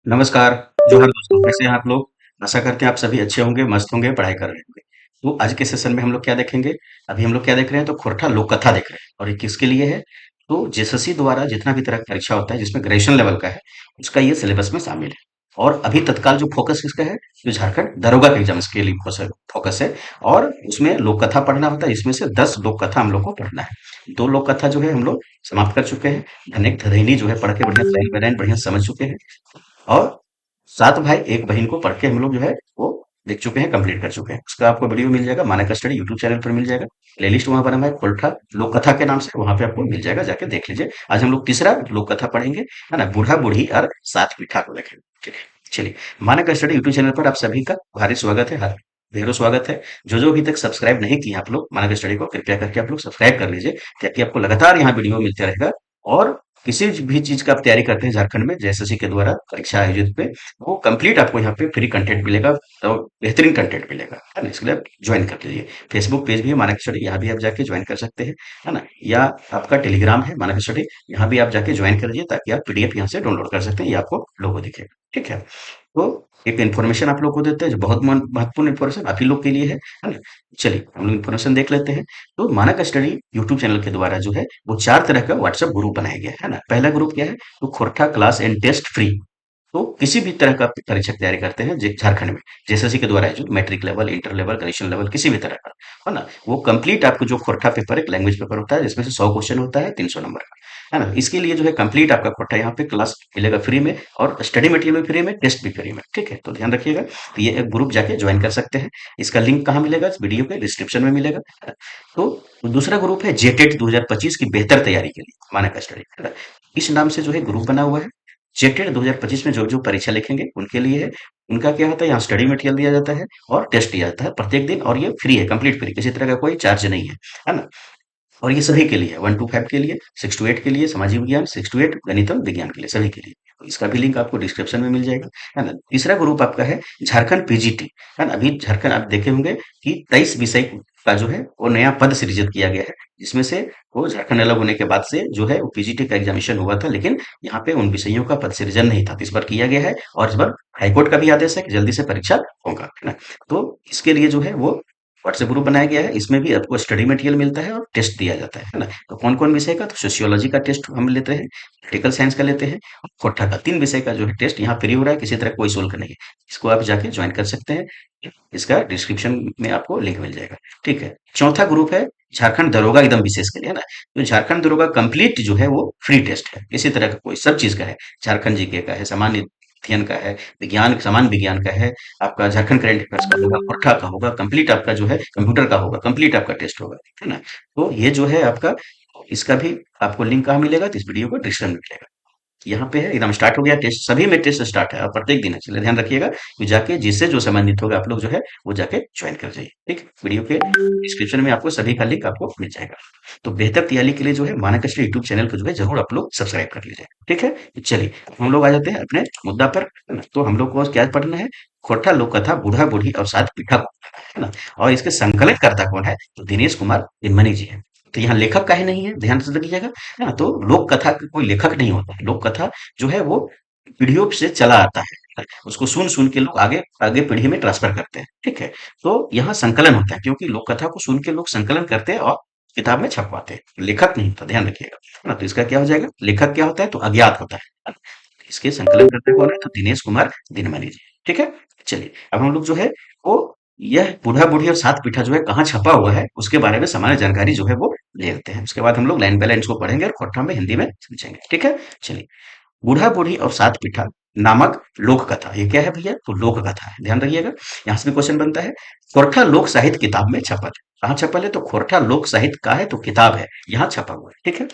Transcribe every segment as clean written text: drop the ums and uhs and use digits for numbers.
नमस्कार, जोहार दोस्तों, कैसे हैं आप लोग? आशा करते हैं आप सभी अच्छे होंगे, मस्त होंगे, पढ़ाई कर रहे होंगे। तो आज के सेशन में हम लोग क्या देखेंगे? अभी हम लोग क्या देख रहे हैं तो खोरठा लोक कथा देख रहे हैं और ये किसके लिए है? तो जेएसएससी द्वारा जितना भी तरह का परीक्षा होता है जिसमें ग्रेजुएशन लेवल का है, उसका ये सिलेबस में शामिल है। और अभी तत्काल जो फोकस किसका है? जो झारखंड दरोगा के एग्जाम्स के लिए फोकस है और उसमें लोक कथा पढ़ना होता है। इसमें से 10 लोक कथा हम लोग को पढ़ना है। 2 लोक कथा जो है हम लोग समाप्त कर चुके हैं। धनिक धरहिनी जो है पढ़ के बढ़िया लाइन बाय लाइन बढ़िया समझ चुके हैं। और 7 भाई 1 बहन को पढ़ के हम लोग जो है वो देख चुके हैं, कंप्लीट कर चुके हैं। उसका आपको वीडियो मिल जाएगा मानक स्टडी यूट्यूब चैनल पर मिल जाएगा। प्लेलिस्ट वहां बना हुआ है खोरठा लोक कथा के नाम से, वहां पे आपको मिल जाएगा, जाके देख लीजिए। आज हम लोग तीसरा लोक कथा पढ़ेंगे, है ना, बूढ़ा बूढ़ी और 7 पीठा को देखेंगे। ठीक है, चलिए। मानक स्टडी यूट्यूब चैनल पर आप सभी का भारी स्वागत है, हर ढेरों स्वागत है। जो अभी तक सब्सक्राइब नहीं किया आप लोग मानक स्टडी को, कृपया करके आप लोग सब्सक्राइब कर लीजिए, ताकि आपको लगातार यहाँ वीडियो मिलते रहेगा। और किसी भी चीज का आप तैयारी करते हैं झारखंड में जेएसएससी के द्वारा परीक्षा आयोजित पे, वो कंप्लीट आपको यहाँ पे फ्री कंटेंट मिलेगा और बेहतरीन कंटेंट मिलेगा, है ना। इसके लिए आप ज्वाइन कर लीजिए। फेसबुक पेज भी है मानक स्टडी, यहाँ भी आप जाके ज्वाइन कर सकते हैं, है ना। या आपका टेलीग्राम है मानक स्टडी, यहाँ भी आप जाके ज्वाइन कर लीजिए, ताकि आप पीडीएफ यहाँ से डाउनलोड कर सकते हैं, ये आपको लोगो दिखेगा। ठीक है, तो एक इन्फॉर्मेशन आप लोग को देते हैं जो बहुत महत्वपूर्ण इन्फॉर्मेशन आप ही लोग के लिए है ना। चलिए हम लोग इन्फॉर्मेशन देख लेते हैं। तो मानक स्टडी यूट्यूब चैनल के द्वारा जो है वो 4 तरह का व्हाट्सएप ग्रुप बनाया गया है ना। पहला ग्रुप क्या है? तो Khortha class and test free. तो किसी भी तरह का परीक्षा की तैयारी करते हैं झारखंड में जेएसएससी के द्वारा जो matric level, inter level, graduation level, किसी भी तरह का, है ना, वो कंप्लीट आपको जो खोरठा पेपर एक लैंग्वेज पेपर होता है जिसमें से 100 क्वेश्चन होता है, 300 नंबर का, है ना। इसके लिए जो है कंप्लीट आपका खोरठा यहाँ पे क्लास मिलेगा फ्री में, और स्टडी मटेरियल भी फ्री में, टेस्ट भी फ्री में। ठीक है, तो ध्यान रखिएगा। तो ये एक ग्रुप जाके ज्वाइन कर सकते हैं। इसका लिंक कहाँ मिलेगा? इस वीडियो के डिस्क्रिप्शन में मिलेगा, है ना? तो दूसरा ग्रुप है जेटेट 2025 की बेहतर तैयारी के लिए मानक स्टडी, है ना। इस नाम से जो है ग्रुप बना हुआ है। जेटेड 2025 में जो जो परीक्षा लिखेंगे उनके लिए है। उनका क्या होता है, यहाँ स्टडी मटेरियल दिया जाता है और टेस्ट दिया जाता है प्रत्येक दिन, और ये फ्री है, कंप्लीट फ्री, किसी तरह का कोई चार्ज नहीं है ना। और ये सभी के लिए 1 to 5 के लिए, 6 to 8 के लिए सामाजिक विज्ञान, 6 to 8 गणितम विज्ञान के लिए, सभी के लिए। तो इसका भी लिंक आपको डिस्क्रिप्शन में मिल जाएगा, है ना। तीसरा ग्रुप आपका है झारखंड पीजीटी, है ना। अभी झारखंड आप देखे होंगे कि 23 विषय का जो है वो नया पद सृजित किया गया है, जिसमें से वो झारखंड अलग होने के बाद से जो है वो पीजीटी का एग्जामिनेशन हुआ था, लेकिन यहाँ पे उन विषयों का पद सृजन नहीं था, तो इस बार किया गया है। और इस बार हाईकोर्ट का भी आदेश है कि जल्दी से परीक्षा होगा, है ना। तो इसके लिए जो है वो व्हाट्सएप ग्रुप बनाया गया है। इसमें भी आपको स्टडी मटेरियल मिलता है और टेस्ट दिया जाता है ना। तो कौन कौन विषय का? तो सोशियोलॉजी का टेस्ट हम लेते हैं, पॉलिटिकल साइंस का लेते हैं, और कोठा का 3 विषय का जो है टेस्ट यहाँ फ्री हो रहा है, किसी तरह कोई शुल्क नहीं है। इसको आप जाके ज्वाइन कर सकते हैं, इसका डिस्क्रिप्शन में आपको लिंक मिल जाएगा। ठीक है, चौथा ग्रुप है झारखंड दरोगा एकदम विशेष के लिए, है ना। तो झारखंड दरोगा कंप्लीट जो है वो फ्री टेस्ट है, किसी तरह का कोई, सब चीज का है। झारखंड जीके का है, सामान्य अध्ययन का है, विज्ञान समान विज्ञान का है, आपका झारखंड करंट अफेयर्स का होगा, पुरखा का होगा, कंप्लीट आपका जो है कंप्यूटर का होगा, कंप्लीट आपका टेस्ट होगा, है ना। तो ये जो है आपका, इसका भी आपको लिंक कहाँ मिलेगा? तो इस वीडियो को डिस्क्रिप्शन में मिलेगा। यहाँ पे है, एकदम स्टार्ट हो गया टेस्ट, सभी में टेस्ट स्टार्ट है और प्रत्येक दिन है। चलिए ध्यान रखिएगा कि जाके जिससे जो संबंधित होगा आप लोग जो है वो जाके ज्वाइन कर जाइए। ठीक, वीडियो के डिस्क्रिप्शन में आपको सभी का लिंक आपको मिल जाएगा। तो बेहतर तैयारी के लिए जो है मानक श्री यूट्यूब चैनल को जो है जरूर आप लोग सब्सक्राइब कर लीजिए। ठीक है, तो चलिए हम लोग आ जाते हैं अपने मुद्दा पर, है ना। तो हम लोग को क्या पढ़ना है? खोरठा लोक कथा बूढ़ा बूढ़ी और 7 पीठा को पढ़ना है ना। और इसके संकलित करता कौन है? तो दिनेश कुमार दिनमनी जी है। तो यहाँ लेखक काहे नहीं है, ध्यान से देखिएगा, है ना। तो लोक कथा का कोई लेखक नहीं होता है। लोक कथा जो है वो पीढ़ियों से चला आता है, उसको सुन सुन के लोग आगे आगे पीढ़ी में ट्रांसफर करते हैं। ठीक है, तो यहाँ संकलन होता है, क्योंकि लोक कथा को सुन के लोग संकलन करते हैं और किताब में छपवाते हैं। लेखक नहीं होता, ध्यान रखिएगा, है ना। तो इसका क्या हो जाएगा? लेखक क्या होता है? तो अज्ञात होता है। इसके संकलन करते कौन है? तो दिनेश कुमार दिनमणि जी। ठीक है, चलिए अब हम लोग जो है वो यह बूढ़ा बूढ़ी और 7 पीठा जो है कहाँ छपा हुआ है उसके बारे में सामान्य जानकारी जो है वो ले लेते हैं। उसके बाद हम लोग लाइन बाय लाइन इसको पढ़ेंगे और खोरठा में हिंदी में समझेंगे। ठीक है, चलिए। बूढ़ा बूढ़ी और 7 पीठा नामक लोक कथा, ये क्या है भैया? तो लोक कथा है, ध्यान रखिएगा। यहाँ से भी क्वेश्चन बनता है, खोरठा लोक साहित्य किताब में छपल है। कहाँ छपल है? तो खोरठा लोक साहित्य का है, तो किताब है, यहाँ छपा हुआ है। ठीक है,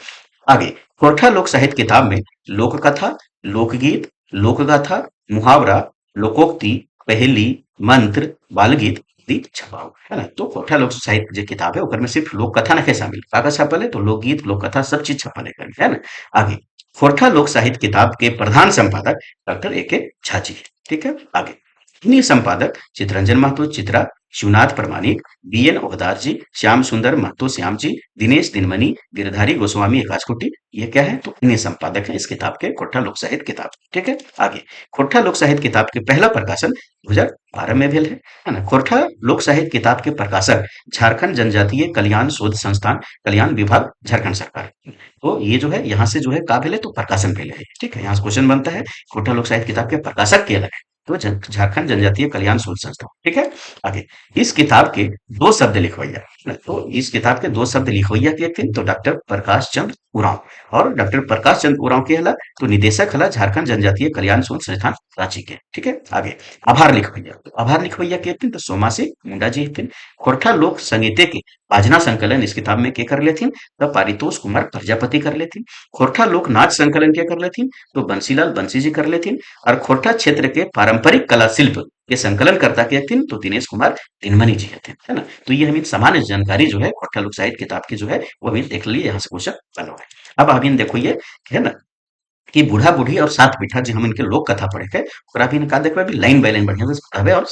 आगे खोरठा लोक साहित्य किताब में लोक कथा, लोकगीत, लोकगाथा, मुहावरा, लोकोक्ति, पहेली, मंत्र, बाल गीत आदि छपा हुआ है ना। तो खोरठा लोक साहित्य जो किताब है ओकर में सिर्फ लोक कथा नहीं शामिल, का छपल है? तो लोकगीत, लोक कथा सब चीज छपल है ना। आगे खोरठा लोक साहित्य किताब के प्रधान संपादक डॉक्टर ए के झा जी है। ठीक है, आगे इन्हीं संपादक चित्रंजन महतो चित्रा शिवनाथ प्रमाणिक, बीएन ओहदार जी, श्याम सुंदर महतो श्याम जी, दिनेश दिनमणि, गिरधारी गोस्वामी एकाचकोटी, ये क्या है? तो इन्हीं संपादक हैं इस किताब के, खोरठा लोक साहित्य किताब। ठीक है, आगे खोरठा लोक साहित्य किताब के पहला प्रकाशन 2012 में भेल है ना। खोरठा लोक साहित्य किताब के प्रकाशक झारखंड जनजातीय कल्याण शोध संस्थान, कल्याण विभाग, झारखंड सरकार। तो ये जो है यहाँ से जो है का भेले तो प्रकाशन भेले है। ठीक है, यहाँ से क्वेश्चन बनता है खोरठा लोक साहित्य किताब के प्रकाशक के अलग है, तो झारखंड जनजातीय कल्याण शोध संस्थान। ठीक है, आगे इस किताब के दो शब्द लिखवैया है ना। तो इस किताब के दो शब्द लिखवैया के थे तो डॉक्टर प्रकाश चंद्र उरांव, और डॉक्टर प्रकाश चंद्र उरांव के हला तो निदेशक हला झारखंड जनजातीय कल्याण शोध संस्थान रांची के। ठीक है, आगे आभार लिखवैया, तो आभार लिखवैया के थे तो सोमासी मुंडा जी थे। खोरठा लोक संगीते के बाजना संकलन इस किताब में के कर लेथिन तो पारितोष कुमार प्रजापति कर लेथिन। खोरठा लोक नाच संकलन के कर लेथिन तो बंसीलाल बंसी जी कर लेथिन। और खोरठा क्षेत्र के पारंपरिक कला शिल्प के संकलन करता के हथिन तो दिनेश कुमार दिनमणि जी हथिन, है ना। तो ये हमें सामान्य जानकारी जो है खोरठा लोक साहित्य किताब की जो है वो हमें देख लिए, यहाँ से क्वेश्चन बना हुआ है। अब अभी देखो ये है ना कि बूढ़ा बूढ़ी और सात पीठा जो हम इनके लोक कथा पढ़े थे ओकरा भी का देखबे अभी लाइन बाय लाइन बढ़िया से पढ़ाबे और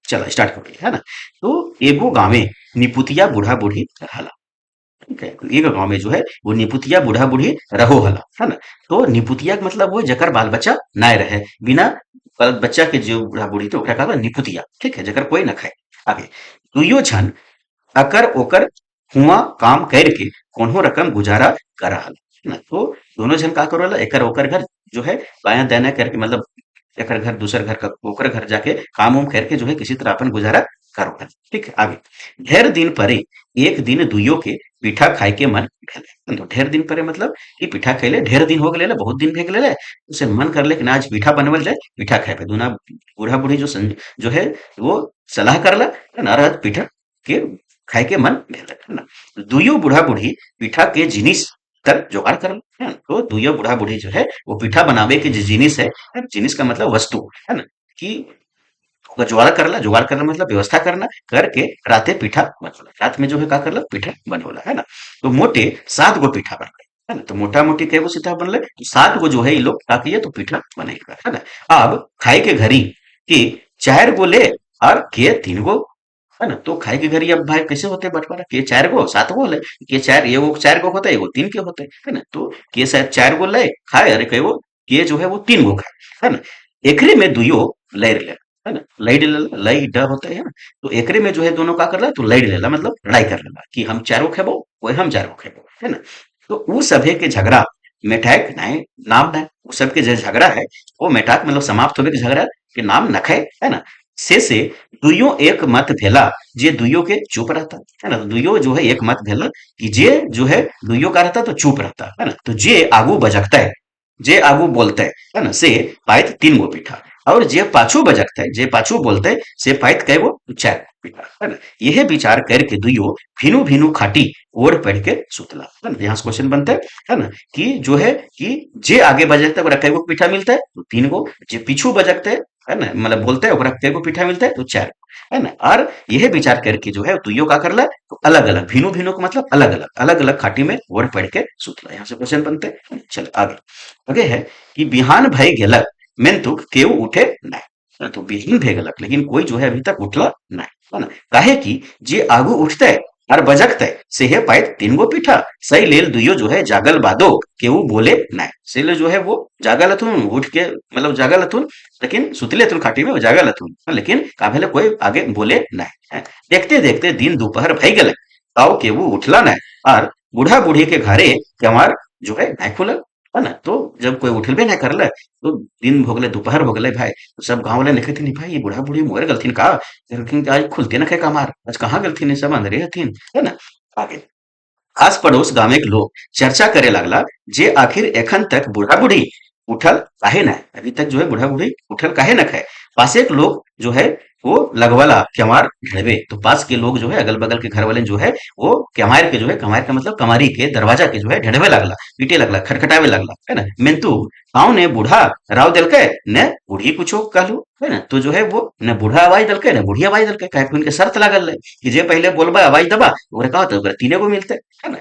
चलो स्टार्ट करिए, है ना। तो एगो गांवे निपुतिया बूढ़ा बूढ़ी हला। ठीक है, एक गांव में जो है वो निपुतिया बूढ़ा बूढ़ी रहो हला, है ना। तो निपुतिया का मतलब वो जकर बाल बच्चा ना रहे, बिना बच्चा के जो बूढ़ा बूढ़ी तो ओकरा कहला निपुतिया। ठीक है, जकर कोई ना खाए। आगे दुइयो छन अकर ओकर हुआ काम करके कोनो रकम गुजारा कर रहल, है ना। तो दोनों जन का करोला एकर ओकर घर जो है बाया दाना करके, मतलब एकर घर दूसर घर का ओकर घर जाके काम उम करके जो है किसी तरह अपन गुजारा करो है। ठीक है, आगे ढेर दिन परे एक दिन दुइयो के पीठा खाए के मन भेले। तो ढेर दिन परे मतलब कि पीठा खैले ढेर दिन हो गए, बहुत दिन भे गए, उसे मन कर ले कि ना आज पीठा बनवल जाए, पीठा खाए पे दूना बूढ़ा बूढ़ी जो है वो सलाह करला, है ना, रहत पीठा के खाए के मन भेल, है ना। दुइयो बूढ़ा बूढ़ी पीठा के जिनिस कर जुगाड़ करल, है ना। तो दुइयो बूढ़ा बूढ़ी जो है वो पीठा बनावे के जो जिनिस है, जिनिस का मतलब वस्तु, है ना, कि ओकर जुगाड़ करला मतलब व्यवस्था करना करके राते पीठा बनोला, रात में जो है का करला पीठा बनोला, है ना। तो मोटे 7 गो पीठा बन गए, है ना। तो मोटा मोटी कैगो सीधा बनले तो 7 गो जो है ये लोग का किए तो पीठा बनेगा, है ना। अब खाए के घड़ी कि 4 गो ले और के 3 गो, है ना। तो खाए के घड़ी अब भाई कैसे होते बंटवारा, के 4 गो 7 गो ले, के 4 एगो 4 गो होता है, एगो 3 के होते हैं, है ना। तो के शायद 4 गो ले खाए, अरे कई के जो है वो 3 गो खाए, है ना। एकरे में दुइयो लैर ले, है ना। लैड लेला, लई ड होता है ना। तो एकरे में जो है दोनों का करला तो लैड लेला मतलब लड़ाई कर लेला कि हम 4 गो खेबो ओए हम 4 गो खेबो, है ना। तो उ सभे के झगड़ा मेटाक नाय नाम ना उ सब के जो झगड़ा है वो मेटाक मतलब समाप्त होवे के झगड़ा के नाम नखै, है ना। से दुइयो एक मत भेला जे दुइयो के चुप रहता, है ना। तो दुइयो जो है एक मत भेला कि जे जो है दुइयो का रहता तो चुप रहता, है ना। तो जे आगू बजकता है, जे आगू बोलते है ना, से पाइत 3 गो पीठा, और जे पाछू बजकते जे पाछू बोलते से पाइत कई गो 4 पीठा, है ना। यह विचार करके दुइयो भिनु भिनु खाटी ओढ़ पढ़ के सुतला, है ना। यहाँ से क्वेश्चन बनता है ना, कि जो है कि जे आगे बजकता है ओकरा कई गो पीठा मिलता है तो 3 गो, जे पीछू बजकते है ना मतलब बोलते है ओकरा कई गो पीठा मिलता है तो 4, है ना। और यह विचार करके जो है दुइयो का करला तो अलग अलग भिनु भिनु का मतलब अलग अलग खाटी में ओढ़ पढ़ के सुतला। यहाँ से क्वेश्चन बनते हैं, चलो आगे आगे है कि बिहान भय गेलक मेंतुक केहू उठे नहीं। तो बिहान भय गेलक लेकिन कोई जो है अभी तक उठला नहीं, है ना। काहे कि जे आगू उठते और बजकते से है पाइत 3 गो पीठा, सही लेल दुइयो जो है जागल बादो केहू बोले नहीं। से ले जो है वो जागल हथुन उठ के मतलब जागल हथुन, लेकिन सुतले हथुन खाटी में वो जागल हथुन, लेकिन का भेले कोई आगे बोले नहीं, है। देखते देखते दिन दोपहर भई गेलक ताऊ केहू उठला नहीं, और बूढ़ा बूढ़ी के घरे केवाड़ जो है नहीं खुलल, है ना। तो जब कोई उठबे नहीं करले तो दिन हो गए दोपहर हो गए भाई, तो सब गांव वाले निकलती नहीं भाई ये बूढ़ा बूढ़ी मोर गलथिन का, लेकिन आज खुलते न खे कमार, आज कहाँ गलथिन सब अंदरे हथिन, है ना। आगे आस पड़ोस गांव के लोग चर्चा करे लगला जे आखिर एखन तक बूढ़ा बूढ़ी उठल काहे न, अभी तक जो है बूढ़ा बूढ़ी उठल काहे न खाए। पासे के लोग जो है वो लगवाला केमार ढड़बे, तो पास के लोग जो है अगल बगल के घर वाले जो है वो केमार के जो है कमार का मतलब कमारी के दरवाजा के जो है ढड़बे लगला, पीटे लगला, खटखटावे लगला, है ना। मिंतु गाँव ने बूढ़ा राव दिलके न बूढ़ी कुछो कहलू, है ना। तो जो है वो न बूढ़ा आवाज दिलके न बूढ़ी आवाज दिलके, काहे कि उनके शर्त लागल है कि जे पहले बोलबा आवाज दबा ओकरा का होता ओकरा 3 गो मिलते, है ना।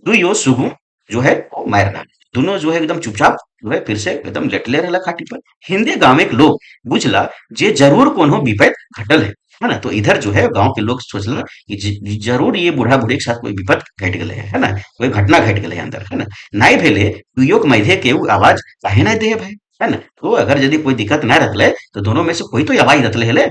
दुइयो सुगु जो है वो मार डाले, दोनों जो है एकदम चुपचाप जो है फिर से एकदम लेटले रहला खाटी पर। हिंदे गांव के लोग बुझला जे जरूर कोनो विपद घटल है, है ना? तो इधर जो है गांव के लोग सोचला कि जरूर ये बूढ़ा बूढ़ी के साथ कोई विपत घट गए है ना, कोई घटना घट गए अंदर, है ना? नाई भेले दुइयो के मध्य के उ आवाज काहे ना दे भाई, है ना? तो अगर यदि कोई दिक्कत ना रखले तो दोनों में से कोई तो आवाज रखले हेले,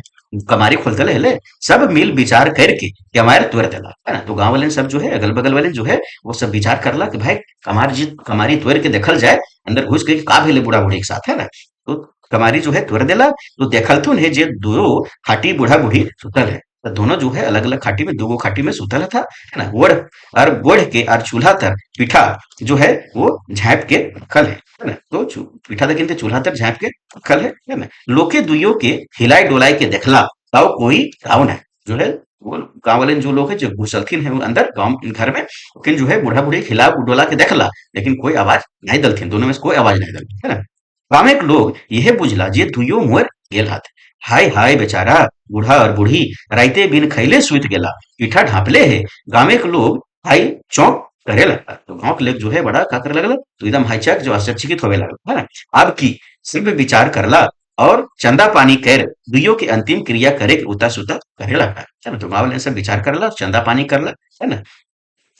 कमारी खोलते हेले, सब मिल विचार करके कमार तोड़ देला, है ना? तो गांव वाले सब जो है अगल बगल वाले जो है वो सब विचार करला कि भाई कमारी तोड़ के देखल जाए, अंदर घुस के का भेले बूढ़ा बूढ़ी के साथ, है ना? तो कमारी जो है तोड़ देला, तो देखल तो ने जे दो खाटी बूढ़ा बूढ़ी सुतल है, तो दोनों जो है अलग अलग खाटी में, दो खाटी में सुतल था, है ना? गोड़ और गोड़ के और चूल्हा तर पीठा जो है वो झाँप के रखल है ना? तो पीठा दे चूल्हा तर झाँप के रखल है ना? लोके दुइयों के हिलाई डोलाई के देखला, ताऊ कोई रावण है जो है, वो गांव वाले जो लोग है जो घुसलखिन है अंदर गांव घर में, लेकिन जो है बूढ़ा बूढ़ी हिला डोला के देखला, लेकिन कोई आवाज नहीं दलथिन, दोनों में से कोई आवाज नहीं दलथिन, है ना? गामेक लोग यह बुझला जे दुइयो मोर गेल हाथ, हाय हाय बेचारा बूढ़ा और बूढ़ी राइते बिन खैले सुइत गेला, पीठा ढांपले है। गामेक लोग हाय चौंक करे लगा, तो गांव के लोग जो है बड़ा का करे लगल, तो एकदम हाईचक जो आश्चर्यचकित होवे लगल, है ना? अब की सिर्फ विचार करला और चंदा पानी कर दुइयो के अंतिम क्रिया करे के उता सुता करे लगा, है ना? तो गांव वाले सब विचार करला, चंदा पानी करला, है ना?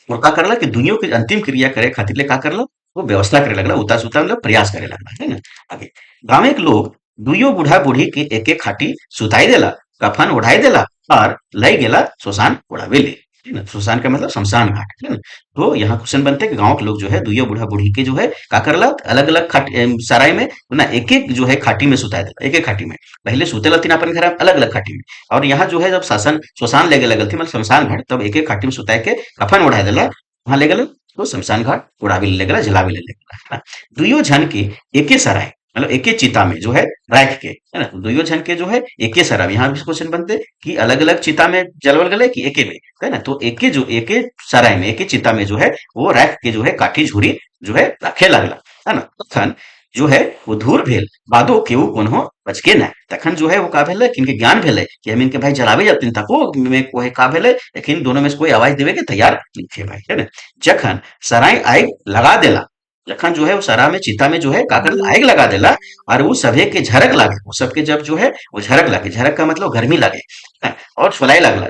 और का करला कि दुनिया के अंतिम क्रिया करे खातिर ले का करला, वो व्यवस्था करे लगला, उता सुता मतलब प्रयास करे लगला, है ना? आगे गांव के लोग दुइयो बूढ़ा बूढ़ी के एक एक खाटी सुताई देला, कफन ओढ़ाई देला और लई गेला श्मशान ओढ़ावे ले, है ना? श्मशान का मतलब शमशान घाट, है ना? तो यहाँ क्वेश्चन बनते हैं कि गांव के लोग जो है दुइयो बूढ़ा बूढ़ी के जो है का करला, अलग अलग खाट सराय में ना एक एक जो है खाटी में सुताई देला, एक एक खाटी में, पहले सुते लथिन अपन घर अलग अलग खाटी में, और यहाँ जो है जब शासन श्मशान लेके लगल थी मतलब शमशान घाट, तब एक एक खाटी में सुताई के कफन ओढ़ा देला, वहां ले गल तो शमशान घाट उड़ावी ले गला, जलावी ले गला, है ना? दुइयो झन के एके सराय मतलब एके चिता में जो है राख के, है ना? तो दुइयो झन के जो है एके सराय, यहाँ भी क्वेश्चन बनते कि अलग अलग चिता में जलवल गले कि एके में, है ना? तो एके सराय में एके चिता में जो है वो राख के जो है काठी झुरी जो है रखे लगला, है ना? तखन जो है वो धूर भेल बादो केहू कोन्हो बचके ना, तखन जो है वो का भेले कि इनके ज्ञान भेले कि हम इनके भाई जलावे जाते तको में कोई का भेले, लेकिन दोनों में से कोई आवाज देवे के तैयार नहीं थे भाई, है ना? जखन सराय आग लगा देला, जखन जो है वो सरा में चिता में जो है का करला आग लगा देला, और वो सभे के झरक लागे, वो सबके जब जो है वो झरक लागे, झरक का मतलब गर्मी लागे, है? और फुलाए लगला,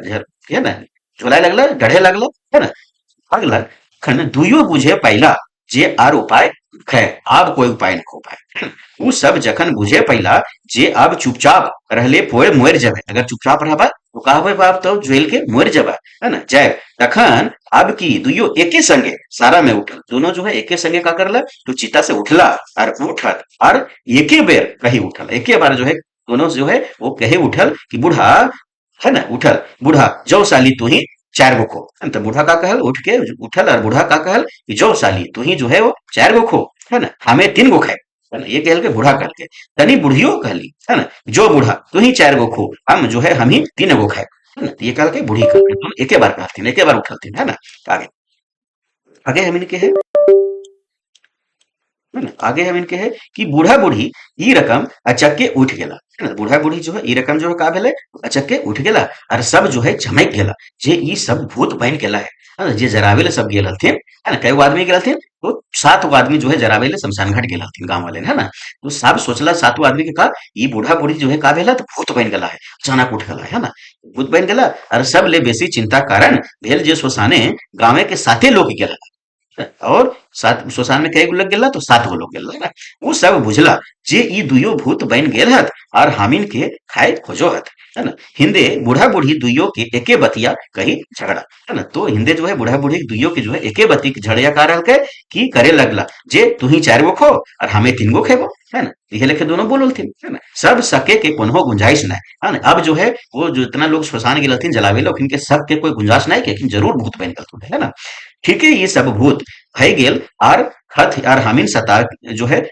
है ना? झुलाए लगला, डढ़े लगला, है ना? अगला खन दुइयो बुझे पहिला जे आर उपाय है, अब कोई उपाय न हो पाए। उ सब जखन बुझे पहिला जे अब चुपचाप रहले पोए मोर जबे, अगर चुपचाप रहबा तो का होबे बाप तो झेल के मोर जबा, है ना? जय तखन अब की दुइयो एके संगे सारा में उठल, दोनों जो है एके संगे का करला तो चिता से उठला और उठत और एके बेर कही उठल, एके बार जो है दोनों जो है वो कहे उठल कि बूढ़ा, है ना? उठल बूढ़ा जो साली तू ही चार गो खो, तो बूढ़ा का कहल उठ के उठल और बूढ़ा का कहल कि जो साली तू ही जो है वो चार गो खो, है ना? हमें तीन गो खाए, है ना? ये कहल के बूढ़ा कहल के तनी बुढ़ियो कहली, है ना? जो बूढ़ा तू ही चार गो खो, हम जो है हम ही तीन गो खाए, है ना? तो ये कहल के बूढ़ी कहल के तुम एके बार कहलथिन, एके बार उठलथिन, है ना? आगे आगे हम इनके है, है ना? आगे हम इनके है कि बूढ़ा बूढ़ी ई रकम अचक्के उठ गेला, है ना? बूढ़ा बूढ़ी जो है ई रकम जो है का भेले अचक्के उठ गेला और सब जो है चमक गेला जे ई सब भूत बन गेला है ना? जे जरावे ले सब गेल हलथिन, है ना? कई गो आदमी गेल हलथिन, तो सात गो आदमी जो है जरावे ले शमशान घाट गेल हलथिन गांव वाले ने, है ना? तो सब सोचला सातों आदमी के का ई बूढ़ा बूढ़ी जो है का भेला तो भूत बन गेला है, अचानक उठ गेला है ना? भूत बन गेला और सब ले बेसी चिंता कारण भेल जे सोसाने गांवे के साथे लोग गेल, और सात श्मशान में कई गो लग गेला तो सात गो लोग गेल ना, वो सब बुझला जे ई दुइयो भूत बन गेल हत और हामिन के खाए खोजो हत, है ना? हिंदे बूढ़ा बूढ़ी दुइयो के एके बतिया कही झगड़ा, है ना? तो हिंदे जो है बूढ़ा बूढ़ी दुइयो के जो है एके बती के झड़िया का रह के की करे लगला जे तू ही चार गो खो और हमें तीन गो खेबो, है ना? ये लेके दोनों बोलल थिन, है ना? सब सके के कोनो गुंजाइश ना, है ना? अब जो है वो जो इतना लोग श्मशान गेल हथिन जलावे लो इनके सब के कोई गुंजाइश नहीं, लेकिन जरूर भूत बन गेल, है ना? ठीक है, ये सब भूत भय गेल और हथ और हमीन सता जो है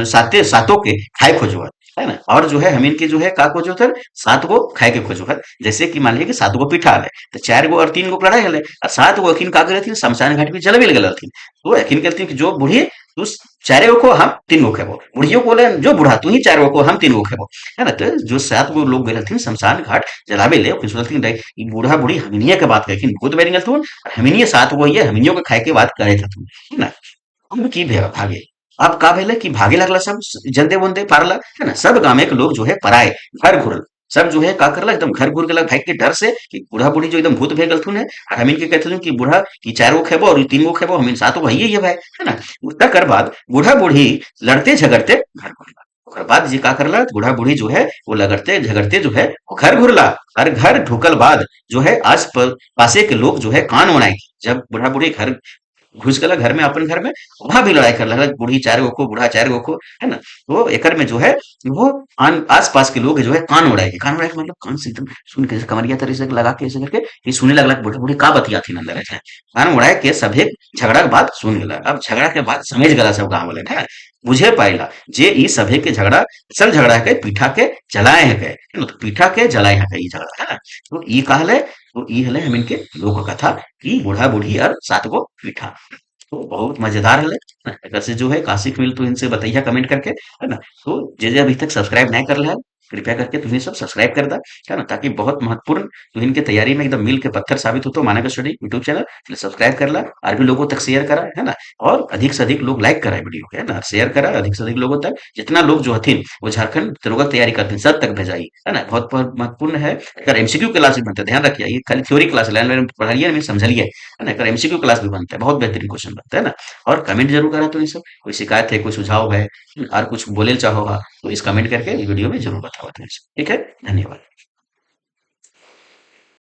साते सातों के खाए खोजो है ना? और जो है हमीन के जो है का खोजो हत सात गो खाए के खोजो हत, जैसे कि मान लीजिए कि सात गो पीठा है तो चार गो और तीन गो कढ़ाई है और सात गो अखिन का करे थी शमशान घाट में जलवे गल थी, तो अखिन कहती कि जो बूढ़ी तू चारे गो को हम तीन गो खेबो, बुढ़ियो बोले जो बूढ़ा तू ही चार गो को हम तीन गो खेबो, है ना? तो जो सात गो लोग गए थे शमशान घाट जलावे ले फिर सोचलथिन ई बूढ़ा बूढ़ी हमिनिया के बात कहखिन भूत बन गेल थुन, हमिनिया सात गो ये हमिनियो के खाए के बात करे थथुन, है ना? अब की भागे, अब का भेले कि भागे लगला सब जंदे वंदे पारला, है ना? सब गामे के लोग जो है पराए घर घुरल, सब जो है का करला एकदम घर घुर गेला भाग के डर से कि बूढ़ा बूढ़ी जो एकदम भूत भे गलथुन है और हमीन के कहथुन कि बूढ़ा की 4 गो खेबो और 3 गो खेबो हमीन सातो भइये ये भाई है ना। तकर बाद बूढ़ा बूढ़ी लड़ते झगड़ते घर घुरला। ओकर बाद जी का करला बूढ़ा बूढ़ी जो है वो लगड़ते झगड़ते जो है वो घर घुरला। और घर ढुकल बाद जो है पासे के लोग जो है कान ओनाई। जब बूढ़ा बूढ़ी घर घुस गला घर में अपन घर में वहां भी लड़ाई कर लगा बूढ़ी 4 गो को बूढ़ा 4 गो को है ना। तो एकर में जो है वो आस पास के लोग जो है कान उड़ाए के मतलब कान से एकदम सुन के कमरिया तरह से लगा के ऐसे करके ये सुने लगला बूढ़ी बूढ़ी का बतिया थी अंदर है। कान उड़ाए के सभे झगड़ा के बात सुन गला। अब झगड़ा के बाद समझ गला सब गांव वाले है बुझे पाइला जे ई सभे के झगड़ा असल झगड़ा के पीठा के जलाए है गए है ना। तो पीठा के जलाए है गए ई झगड़ा है ना। तो ई कहले तो ई हले हम इनके लोक कथा कि बूढ़ा बूढ़ी और 7 गो पीठा। तो बहुत मजेदार हले ना। एकर से जो है काशी मिल तो इनसे बताइए कमेंट करके है ना। तो जे जे अभी तक सब्सक्राइब नहीं कर रहा है कृपया करके तुम्हें सब सब्सक्राइब कर दा है ना, ताकि बहुत महत्वपूर्ण तो इनके तैयारी में एकदम मील के पत्थर साबित हो। तो मानक स्टडी यूट्यूब चैनल इसलिए सब्सक्राइब कर ला और भी लोगों तक शेयर करा है ना। और अधिक से अधिक लोग लाइक करा वीडियो के है ना, शेयर करा अधिक से अधिक लोगों तक। जितना लोग जो हथिन वो झारखंड दरोगा की तैयारी करते हैं सब तक भेजाई है ना। बहुत बहुत महत्वपूर्ण है। अगर एमसीक्यू क्लास भी बनता है ध्यान रखिए, ये खाली थ्योरी क्लास लाइन पढ़ाइए में समझलिए है ना। अगर एमसीक्यू क्लास भी बनता है बहुत बेहतरीन क्वेश्चन बनता है ना। और कमेंट जरूर करा तो ये सब कोई शिकायत है कोई सुझाव है और कुछ बोले चाहो तो इस कमेंट करके वीडियो में जरूर बताओ। ठीक है, धन्यवाद।